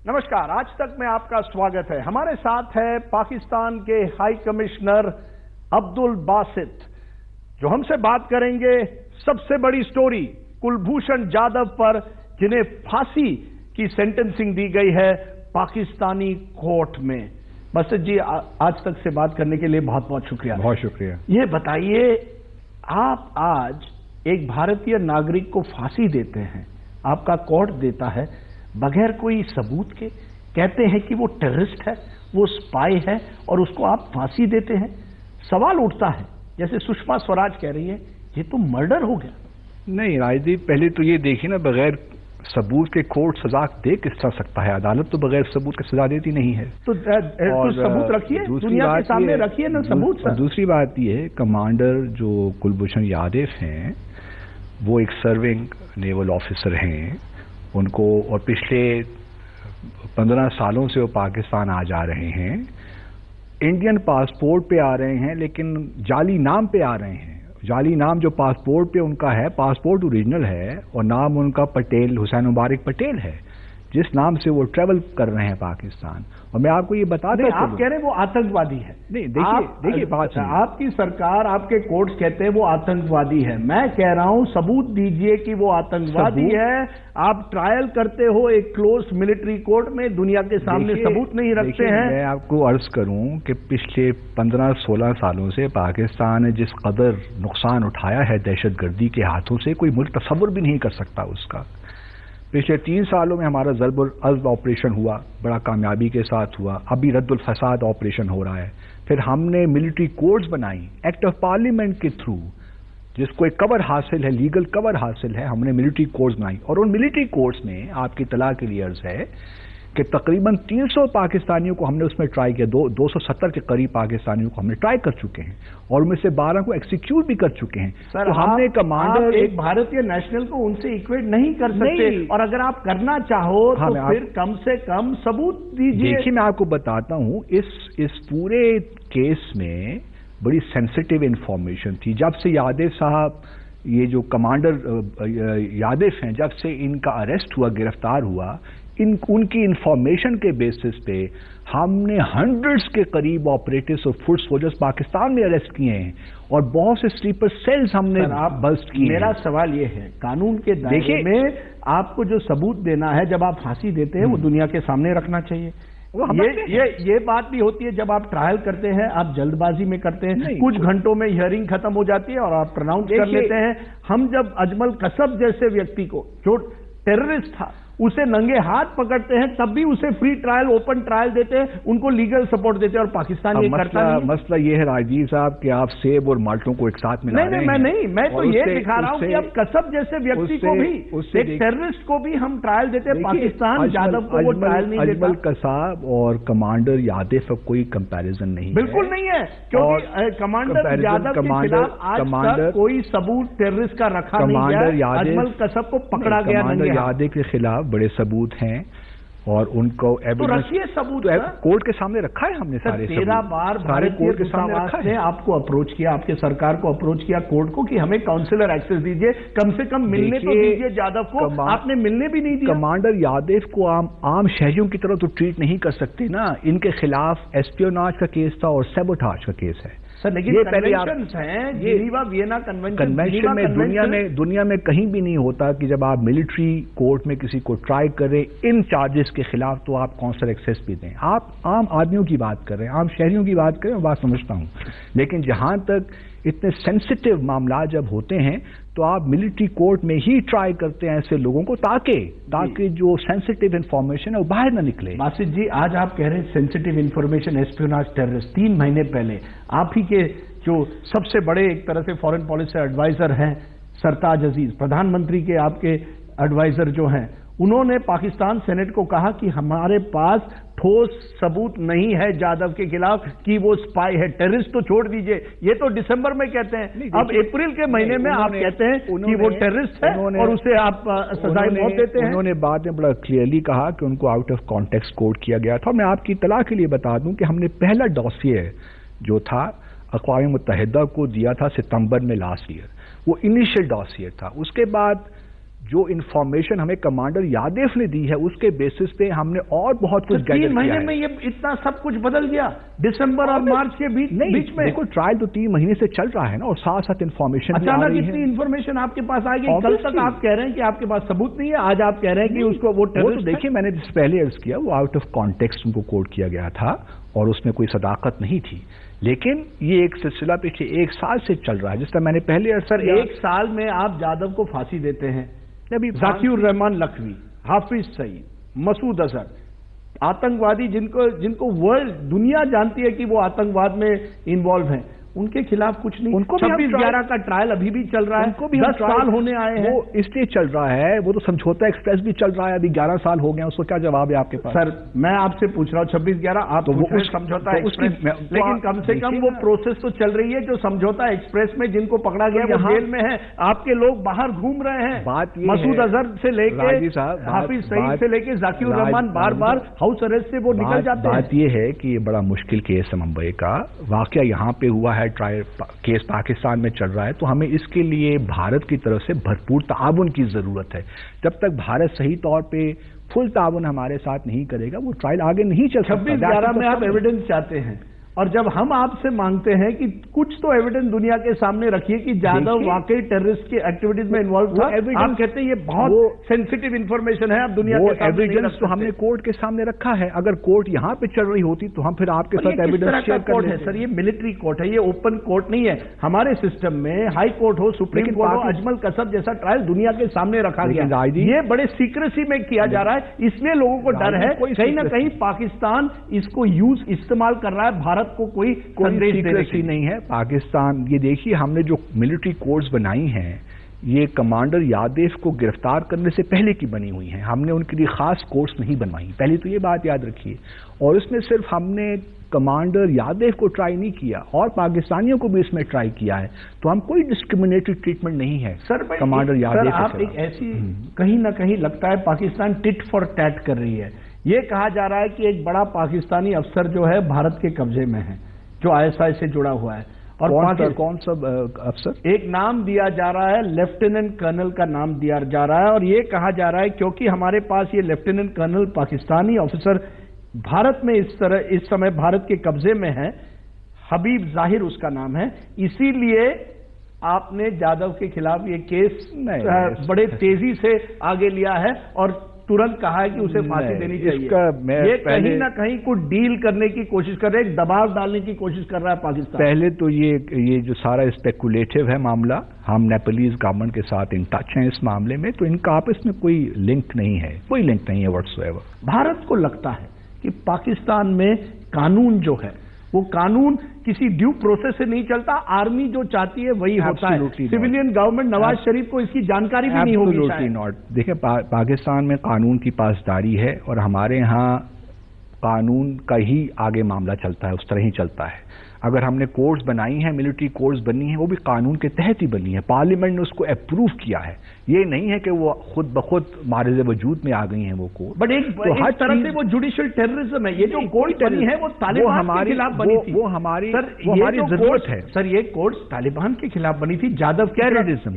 नमस्कार, आज तक में आपका स्वागत है। हमारे साथ है पाकिस्तान के हाई कमिश्नर अब्दुल बासित, जो हमसे बात करेंगे सबसे बड़ी स्टोरी कुलभूषण जाधव पर, जिन्हें फांसी की सेंटेंसिंग दी गई है पाकिस्तानी कोर्ट में। बासित जी, आज तक से बात करने के लिए बहुत बहुत शुक्रिया। बहुत शुक्रिया। ये बताइए, आप आज एक भारतीय नागरिक को फांसी देते हैं, आपका कोर्ट देता है बगैर कोई सबूत के, कहते हैं कि वो टेररिस्ट है, वो स्पाई है, और उसको आप फांसी देते हैं। सवाल उठता है, जैसे सुषमा स्वराज कह रही है, ये तो मर्डर हो गया। नहीं राजदीप, पहले तो ये देखिए ना, बगैर सबूत के कोर्ट सजा दे किस तरह सकता है? अदालत तो बगैर सबूत के सजा देती नहीं है। तो सबूत रखिए, दुनिया के सामने रखिए ना सबूत। दूसरी बात ये है, कमांडर जो कुलभूषण यादव हैं, वो एक सर्विंग नेवल ऑफिसर हैं। उनको और पिछले 15 सालों से वो पाकिस्तान आ जा रहे हैं, इंडियन पासपोर्ट पे आ रहे हैं, लेकिन जाली नाम पे आ रहे हैं। जाली नाम जो पासपोर्ट पे उनका है, पासपोर्ट ओरिजिनल है और नाम उनका पटेल, हुसैन मुबारक पटेल है, जिस नाम से वो ट्रेवल कर रहे हैं पाकिस्तान। और मैं आपको ये बता दें, आप कह रहे हैं वो आतंकवादी है। नहीं, देखिए बात, आपकी सरकार, आपके कोर्ट्स कहते हैं वो आतंकवादी है। मैं कह रहा हूं सबूत दीजिए कि वो आतंकवादी है। आप ट्रायल करते हो एक क्लोज मिलिट्री कोर्ट में, दुनिया के सामने सबूत नहीं रखते हैं। मैं आपको अर्ज करूं कि पिछले 15-16 सालों से पाकिस्तान ने जिस कदर नुकसान उठाया है दहशतगर्दी के हाथों से, कोई मुल्क तसव्वुर भी नहीं कर सकता उसका। पिछले 3 सालों में हमारा ज़रबुल अज़्ब ऑपरेशन हुआ, बड़ा कामयाबी के साथ हुआ। अभी रद्दुल फसाद ऑपरेशन हो रहा है। फिर हमने मिलिट्री कोर्ट्स बनाई एक्ट ऑफ पार्लियामेंट के थ्रू, जिसको एक कवर हासिल है, लीगल कवर हासिल है। हमने मिलिट्री कोर्ट्स बनाई और उन मिलिट्री कोर्ट्स में आपकी इत्तला के लिए अर्ज है कि तकरीबन 300 पाकिस्तानियों को हमने उसमें ट्राई किया। 270 के करीब पाकिस्तानियों को हमने ट्राई कर चुके हैं और उनमें से 12 को एक्सिक्यूट भी कर चुके हैं। सर, तो हमने कमांडर एक भारतीय नेशनल को उनसे इक्वेट नहीं कर सकते, और अगर आप करना चाहो तो फिर कम से कम सबूत दीजिए। देखिए, मैं आपको बताता हूं, इस पूरे केस में बड़ी सेंसिटिव इंफॉर्मेशन थी। जब से यादव साहब, ये जो कमांडर यादव हैं, जब से इनका अरेस्ट हुआ, गिरफ्तार हुआ, उनकी इंफॉर्मेशन के बेसिस पे हमने हंड्रेड्स के करीब ऑपरेटिव्स और फुट सोल्जर्स पाकिस्तान में अरेस्ट किए हैं और बहुत से स्लीपर सेल्स हमने बस्ट किए। मेरा सवाल ये है, कानून के दायरे में आपको जो सबूत देना है, जब आप फांसी देते हैं, वो दुनिया के सामने रखना चाहिए। ये बात भी होती है जब आप ट्रायल करते हैं, आप जल्दबाजी में करते हैं, कुछ घंटों में हियरिंग खत्म हो जाती है और आप प्रोनाउंस कर लेते हैं। हम जब अजमल कसब जैसे व्यक्ति को, जो टेररिस्ट था, उसे नंगे हाथ पकड़ते हैं, तब भी उसे फ्री ट्रायल, ओपन ट्रायल देते हैं, उनको लीगल सपोर्ट देते हैं, और पाकिस्तान ये करता नहीं। मसला ये है राजीव साहब कि आप सेब और माल्टों को एक साथ मिला रहे हैं। मैं तो ये दिखा रहा हूं कि अब कसब जैसे व्यक्ति को भी, एक टेररिस्ट को भी हम ट्रायल देते हैं। पाकिस्तान जाधव को वो ट्रायल नहीं देता। अजमल कसाब और कमांडर यादव का कोई कंपैरिजन नहीं, बिल्कुल नहीं है, क्योंकि कमांडर यादव के खिलाफ आज तक कोई सबूत टेररिस्ट का रखा नहीं गया। अजमल कसब को पकड़ा गया। कमांडर यादव के खिलाफ बड़े सबूत हैं और उनको तो रखिए सबूत, कोर्ट के सामने रखा है हमने। सारे 13 बार भारतीय दूतावास ने आपको अप्रोच किया, आपके सरकार को अप्रोच किया कोर्ट को कि हमें काउंसिलर एक्सेस दीजिए, कम से कम मिलने तो दीजिए जाधव को। आपने मिलने भी नहीं दिया। कमांडर यादव को आम शहरियों की तरह तो ट्रीट नहीं कर सकते ना। इनके खिलाफ एस्पियोनाज का केस था और सेबोटाज का केस है। लेकिन ये कन्वेंशंस हैं, जिनीवा वियना कन्वेंशन में दुनिया में कहीं भी नहीं होता कि जब आप मिलिट्री कोर्ट में किसी को ट्राई करें इन चार्जेस के खिलाफ, तो आप काउंसिलर एक्सेस भी दें। आप आम आदमियों की बात कर रहे हैं, आम शहरियों की बात करें, मैं बात समझता हूं, लेकिन जहां तक इतने सेंसिटिव मामला जब होते हैं तो आप मिलिट्री कोर्ट में ही ट्राई करते हैं ऐसे लोगों को, ताकि जो सेंसिटिव इंफॉर्मेशन है वो बाहर ना निकले। बासित जी, आज आप कह रहे हैं सेंसिटिव इंफॉर्मेशन, एस्पियोनाज, टेररिस्ट। 3 महीने पहले आप ही के जो सबसे बड़े एक तरह से फॉरेन पॉलिसी एडवाइजर हैं, सरताज अजीज, प्रधानमंत्री के आपके एडवाइजर जो हैं, उन्होंने पाकिस्तान सेनेट को कहा कि हमारे पास ठोस सबूत नहीं है जाधव के खिलाफ कि वो स्पाई है। टेररिस्ट तो छोड़ दीजिए, ये तो दिसंबर में कहते हैं, अब अप्रैल के महीने में आप कहते हैं कि वो टेररिस्ट है और उसे आप सजाए मौत देते हैं। उन्होंने बाद में बड़ा क्लियरली कहा कि उनको आउट ऑफ कॉन्टेक्स्ट कोट किया गया था। मैं आपकी इत्तला के लिए बता दूं कि हमने पहला डॉसियर जो था अक़वाम मुत्तहिदा को दिया था सितंबर में लास्ट ईयर, वो इनिशियल डॉसियर था। उसके बाद जो इंफॉर्मेशन हमें कमांडर यादेव ने दी है उसके बेसिस पे हमने और बहुत कुछ गैदर किया है। 3 महीने में ये इतना सब कुछ बदल गया, दिसंबर और मार्च के बीच में। देखो ट्रायल तो 3 महीने से चल रहा है ना, और साथ साथ इंफॉर्मेशन अचानक इतनी इंफॉर्मेशन आपके पास आ गई। कल तक आप कह रहे हैं कि आपके पास सबूत नहीं है, आज आप कह रहे हैं कि उसको वो तो देखिए, मैंने जिस पहले अर्ज किया वो आउट ऑफ कॉन्टेक्स्ट उनको कोट किया गया था और उसमें कोई सदाकत नहीं थी, लेकिन ये एक सिलसिला पिछले 1 साल से चल रहा है। जिस तरह मैंने पहले सर 1 साल में आप जाधव को फांसी देते हैं, जाकिर रहमान लखवी, हाफिज सईद, मसूद अजहर, आतंकवादी जिनको वर्ल्ड दुनिया जानती है कि वो आतंकवाद में इन्वॉल्व हैं, उनके खिलाफ कुछ नहीं। उनको 26/11 का ट्रायल अभी भी चल रहा है, उनको भी 10 साल होने आए हैं। वो इसलिए चल रहा है, वो तो समझौता एक्सप्रेस भी चल रहा है, अभी 11 साल हो गए, उसको क्या जवाब है आपके पास? सर मैं आपसे पूछ रहा हूँ 26/11 आप तो वो उस समझौता एक्सप्रेस, लेकिन कम से कम वो प्रोसेस तो चल रही है जो समझौता एक्सप्रेस में जिनको पकड़ा गया वो जेल में है, आपके लोग बाहर घूम रहे हैं। बात ये मसूद अजहर से लेके हाफिज सईद से लेके जाकिर रहमान बार बार हाउस अरेस्ट से वो निकल जाते हैं। बात ये है कि ये बड़ा मुश्किल केस है मुंबई का, वाकया यहाँ पे हुआ है, ट्रायल केस पाकिस्तान में चल रहा है, तो हमें इसके लिए भारत की तरफ से भरपूर ताउन की जरूरत है। जब तक भारत सही तौर पे फुल ताउन हमारे साथ नहीं करेगा वो ट्रायल आगे नहीं चल सकता। 26/11 में आप एविडेंस चाहते हैं, और जब हम आपसे मांगते हैं कि कुछ तो एविडेंस दुनिया के सामने रखिए कि जाधव वाकई टेररिस्ट की एक्टिविटीज में इन्वॉल्व था, आप कहते हैं ये बहुत सेंसिटिव इंफॉर्मेशन है, आप दुनिया के सामने एविडेंस तो हमने कोर्ट के सामने रखा है। अगर कोर्ट यहाँ पे चल रही होती तो हम फिर आपके साथ एविडेंस शेयर कर कोर्ट है सर, ये मिलिट्री कोर्ट है, ये ओपन कोर्ट नहीं है। हमारे सिस्टम में हाई कोर्ट हो, सुप्रीम कोर्ट हो, अजमल कसब जैसा ट्रायल दुनिया के सामने रखा गया, ये बड़े सीक्रेसी में किया जा रहा है, इसलिए लोगों को डर है कहीं ना कहीं पाकिस्तान इसको इस्तेमाल कर रहा है, भारत को कोई सीक्रेसी नहीं है। पाकिस्तान, ये देखिए हमने जो मिलिट्री कोर्ट्स बनाई हैं ये कमांडर यादेव को गिरफ्तार करने से पहले की बनी हुई हैं, हमने उनके लिए खास कोर्ट्स नहीं बनवाई, पहले तो ये बात याद रखिए। और इसमें सिर्फ हमने कमांडर यादेव को ट्राई नहीं किया और पाकिस्तानियों को भी इसमें ट्राई किया है, तो हम कोई डिस्क्रिमिनेटरी ट्रीटमेंट नहीं है सर कमांडर यादेव। आप एक ऐसी कहीं ना कहीं लगता है पाकिस्तान टिट फॉर टैट कर रही है। ये कहा जा रहा है कि एक बड़ा पाकिस्तानी अफसर जो है भारत के कब्जे में है, जो ISI से जुड़ा हुआ है, और कौन सा अफसर? एक नाम दिया जा रहा है, लेफ्टिनेंट कर्नल का नाम दिया जा रहा है, और ये कहा जा रहा है क्योंकि हमारे पास ये lieutenant colonel Pakistani officer Bharat में इस समय भारत के कब्जे में है, हबीब जाहिर उसका नाम है, इसीलिए आपने जाधव के खिलाफ ये केस बड़े तेजी से आगे लिया है और तुरंत कहा है कि उसे फांसी देनी चाहिए। ये कहीं ना कहीं कुछ डील करने की कोशिश कर रहे हैं, दबाव डालने की कोशिश कर रहा है पाकिस्तान। पहले तो ये जो सारा स्पेकुलेटिव है मामला, हम नेपालीज गवर्नमेंट के साथ इन टच हैं इस मामले में, तो इनका आपस में कोई लिंक नहीं है, कोई लिंक नहीं है व्हाट्सएवर। भारत को लगता है कि पाकिस्तान में कानून जो है वो कानून किसी ड्यू प्रोसेस से नहीं चलता, आर्मी जो चाहती है वही होता है, सिविलियन गवर्नमेंट नवाज शरीफ को इसकी जानकारी भी नहीं होगी शायद। नॉट। देखिए पाकिस्तान में कानून की पासदारी है और हमारे यहाँ कानून का ही आगे मामला चलता है, उस तरह ही चलता है। अगर हमने कोर्ट्स बनाई हैं, मिलिट्री कोर्ट्स बनी हैं, वो भी कानून के तहत ही बनी है, पार्लियामेंट ने उसको अप्रूव किया है, ये नहीं है कि वो खुद ब खुद मारिज़ वजूद में आ गई हैं वो कोर्ट। बट एक तरह से वो जुडिशियल टेररिज्म है, ये जो कोर्ट बनी है वो तालिबान के खिलाफ बनी थी, वो हमारी जरूरत है सर। ये कोर्ट तालिबान के खिलाफ बनी थी, जाधव टेररिज्म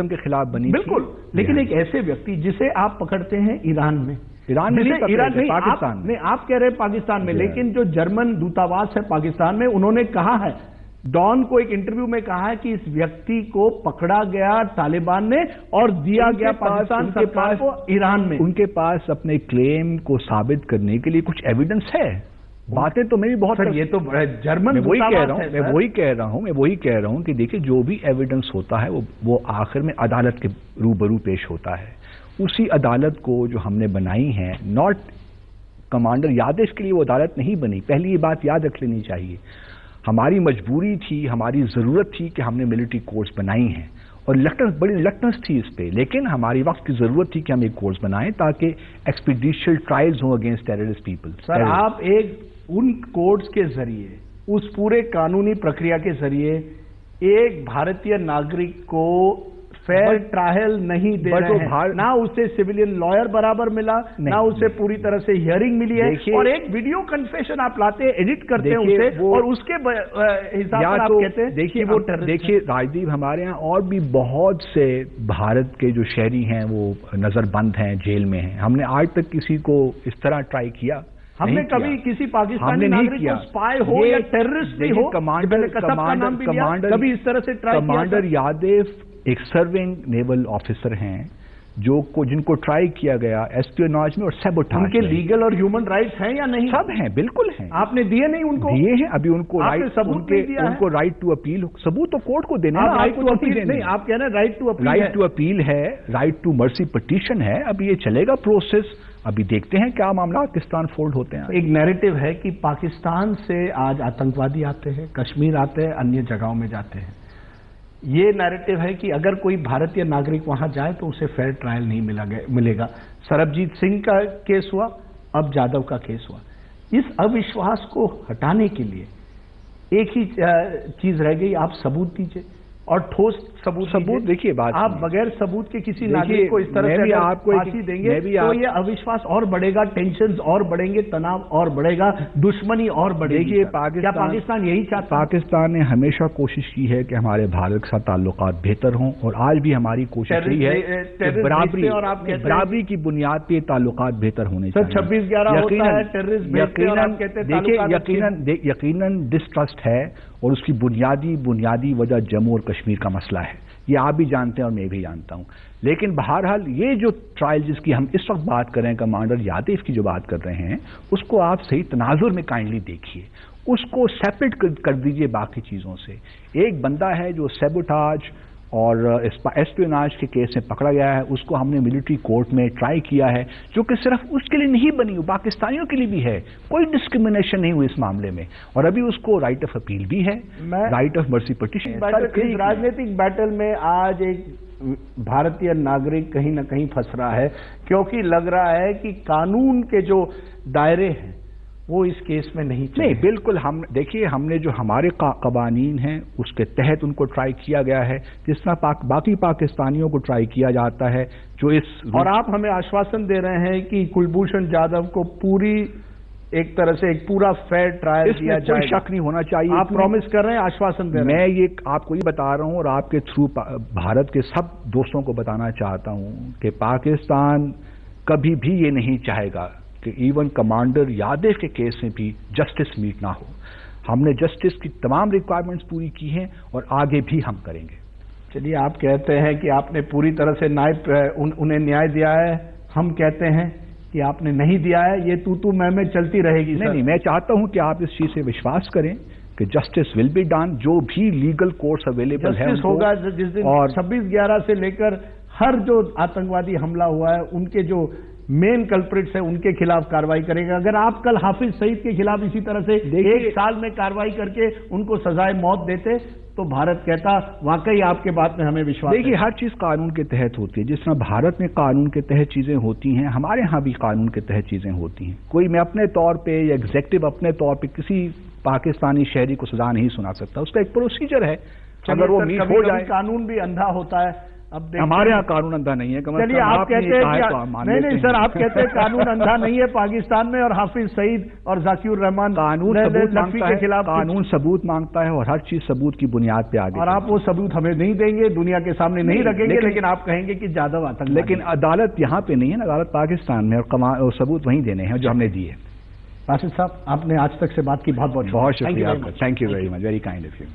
के खिलाफ बनी, बिल्कुल। लेकिन एक ऐसे व्यक्ति जिसे आप पकड़ते हैं ईरान में पाकिस्तान में, आप कह रहे हैं पाकिस्तान में, लेकिन जो जर्मन दूतावास है पाकिस्तान में, उन्होंने कहा है, डॉन को एक इंटरव्यू में कहा है कि इस व्यक्ति को पकड़ा गया तालिबान ने और दिया गया पाकिस्तान सरकार को ईरान में। उनके पास अपने क्लेम को साबित करने के लिए कुछ एविडेंस है। बातें तो मेरी बहुत, ये तो जर्मन, मैं वही कह रहा हूं कि देखिए जो भी एविडेंस होता है वो आखिर में अदालत के रूबरू पेश होता है। उसी अदालत को जो हमने बनाई है, नॉट कमांडर यादेव के लिए वो अदालत नहीं बनी, पहली ये बात याद रख लेनी चाहिए। हमारी मजबूरी थी, हमारी जरूरत थी कि हमने मिलिट्री कोर्ट्स बनाई हैं और बड़ी रिलक्टेंस थी इस पे, लेकिन हमारी वक्त की जरूरत थी कि हम एक कोर्ट्स बनाएं ताकि एक्सपीडिशियल ट्रायल्स हों अगेंस्ट टेररिस्ट पीपल। सर आप उन कोर्ट्स के जरिए, उस पूरे कानूनी प्रक्रिया के जरिए एक भारतीय नागरिक को फेयर ट्रायल नहीं दे रहे हैं, ना उसे सिविलियन लॉयर बराबर मिला, ना उसे पूरी तरह से हियरिंग मिली है, और एक वीडियो कन्फेशन आप लाते हैं, एडिट करते हैं उसे, और उसके हिसाब से आप कहते हैं देखिए वो देखिए राजदीप, हमारे यहाँ और भी बहुत से भारत के जो शहरी हैं वो नजरबंद हैं, जेल में हैं। हमने आज तक किसी को इस तरह ट्राई किया? हमने कभी किसी पाकिस्तानी नागरिक को स्पाई हो या टेररिस्ट भी हो, कमांडर कभी इस तरह से ट्राई किया? कमांडर यादेव एक सर्विंग नेवल ऑफिसर हैं जिनको ट्राई किया गया एस्पियोनाज में और सैबोटाज। उनके लीगल और ह्यूमन राइट्स हैं या नहीं? सब हैं, बिल्कुल हैं। आपने दिए नहीं उनको? दिए हैं, अभी उनको उनको राइट टू अपील, सबूत तो कोर्ट को देना है। राइट टू अपील नहीं, आप कह रहे हैं right to appeal, right to appeal है, राइट टू मर्सी पिटीशन है। अभी ये चलेगा प्रोसेस, अभी देखते हैं क्या मामला पाकिस्तान फोल्ड होते हैं। एक नैरेटिव है कि पाकिस्तान से आज आतंकवादी आते हैं, कश्मीर आते हैं, अन्य जगहों में जाते हैं। ये नैरेटिव है कि अगर कोई भारतीय नागरिक वहां जाए तो उसे फेयर ट्रायल नहीं मिलेगा। सरबजीत सिंह का केस हुआ, अब जाधव का केस हुआ। इस अविश्वास को हटाने के लिए एक ही चीज रह गई, आप सबूत दीजिए और ठोस सबूत। देखिए बात, आप बगैर सबूत के किसी नागरिक को इस तरह से आपको फांसी देंगे तो ये अविश्वास और बढ़ेगा, टेंशन और बढ़ेंगे, तनाव और बढ़ेगा, दुश्मनी और बढ़ेगी। देखिए क्या पाकिस्तान यही चाहता? पाकिस्तान ने हमेशा कोशिश की है कि हमारे भारत के साथ ताल्लुकात बेहतर हों, और आज भी हमारी कोशिश यही है कि बराबरी की बुनियाद पे ताल्लुकात बेहतर होने चाहिए। 26/11 होता है, टेररिस्ट यकीनन डिस्ट्रस्ट है, और उसकी बुनियादी वजह जम्मू और कश्मीर का मसला है। ये आप भी जानते हैं और मैं भी जानता हूं। लेकिन बहरहाल ये जो ट्रायल जिसकी हम इस वक्त बात कर रहे हैं, कमांडर यादेव की जो बात कर रहे हैं, उसको आप सही तनाजुर में काइंडली देखिए, उसको सेपरेट कर दीजिए बाकी चीज़ों से। एक बंदा है जो सैबोटाज और एस्पियोनाज के केस में पकड़ा गया है, उसको हमने मिलिट्री कोर्ट में ट्राई किया है, जो कि सिर्फ उसके लिए नहीं बनी, पाकिस्तानियों के लिए भी है, कोई डिस्क्रिमिनेशन नहीं हुई इस मामले में, और अभी उसको राइट ऑफ अपील भी है, राइट ऑफ मर्सी पिटीशन। इस राजनीतिक बैटल में आज एक भारतीय नागरिक कहीं ना कहीं फंस रहा है, क्योंकि लग रहा है कि कानून के जो दायरे हैं वो इस केस में नहीं बिल्कुल। देखिए हमने जो हमारे कवानीन हैं उसके तहत उनको ट्राई किया गया है, जिस तरह बाकी पाकिस्तानियों को ट्राई किया जाता है जो और आप हमें आश्वासन दे रहे हैं कि कुलभूषण जाधव को पूरी एक तरह से एक पूरा फेयर ट्रायल दिया जाए, कोई शक नहीं होना चाहिए। आप प्रॉमिस कर रहे हैं, आश्वासन दे रहे हैं। मैं ये आपको ये बता रहा हूं और आपके थ्रू भारत के सब दोस्तों को बताना चाहता हूं कि पाकिस्तान कभी भी ये नहीं चाहेगा कि इवन कमांडर यादेव के केस में भी जस्टिस मीट ना हो। हमने जस्टिस की तमाम रिक्वायरमेंट्स पूरी की हैं और आगे भी हम करेंगे। चलिए, आप कहते हैं कि आपने पूरी तरह से उन्हें न्याय दिया है, हम कहते हैं कि आपने नहीं दिया है। ये तू मैं चलती रहेगी। नहीं, मैं चाहता हूं कि आप इस चीज से विश्वास करें कि जस्टिस विल बी डन। जो भी लीगल कोर्स अवेलेबल है होगा। जिस दिन और 26/11 से लेकर हर जो आतंकवादी हमला हुआ है उनके जो मेन कल्प्रिट्स है उनके खिलाफ कार्रवाई करेगा। अगर आप कल हाफिज सईद के खिलाफ इसी तरह से 1 साल में कार्रवाई करके उनको सजाए मौत देते तो भारत कहता वाकई आपके बात में हमें विश्वास। देखिए, हर चीज कानून के तहत होती है। जिस तरह भारत में कानून के तहत चीजें होती हैं, हमारे यहाँ भी कानून के तहत चीजें होती हैं। कोई मैं अपने तौर पे या एग्जेक्टिव अपने तौर पे किसी पाकिस्तानी शहरी को सजा नहीं सुना सकता। उसका एक प्रोसीजर है। अगर वो मीट हो जाए, कानून भी अंधा होता है। अब हमारे यहाँ कानून अंधा नहीं है। चलिए, आप कहते हैं नहीं सर, आप कहते हैं कानून अंधा नहीं है पाकिस्तान में, और हाफिज सईद और जाकिर रहमान कानून सबूत मांगता है, कानून सबूत मांगता है और हर चीज सबूत की बुनियाद पे आगे। और आप वो सबूत हमें नहीं देंगे, दुनिया के सामने नहीं रखेंगे, लेकिन आप कहेंगे कि जाधव आतंकवादी। लेकिन अदालत यहाँ पे नहीं है ना, अदालत पाकिस्तान में, और सबूत वहीं देने हैं जो हमने दिए। राशिद साहब, आपने आज तक से बात की, बहुत बहुत शुक्रिया। Thank you very much, very kind of you.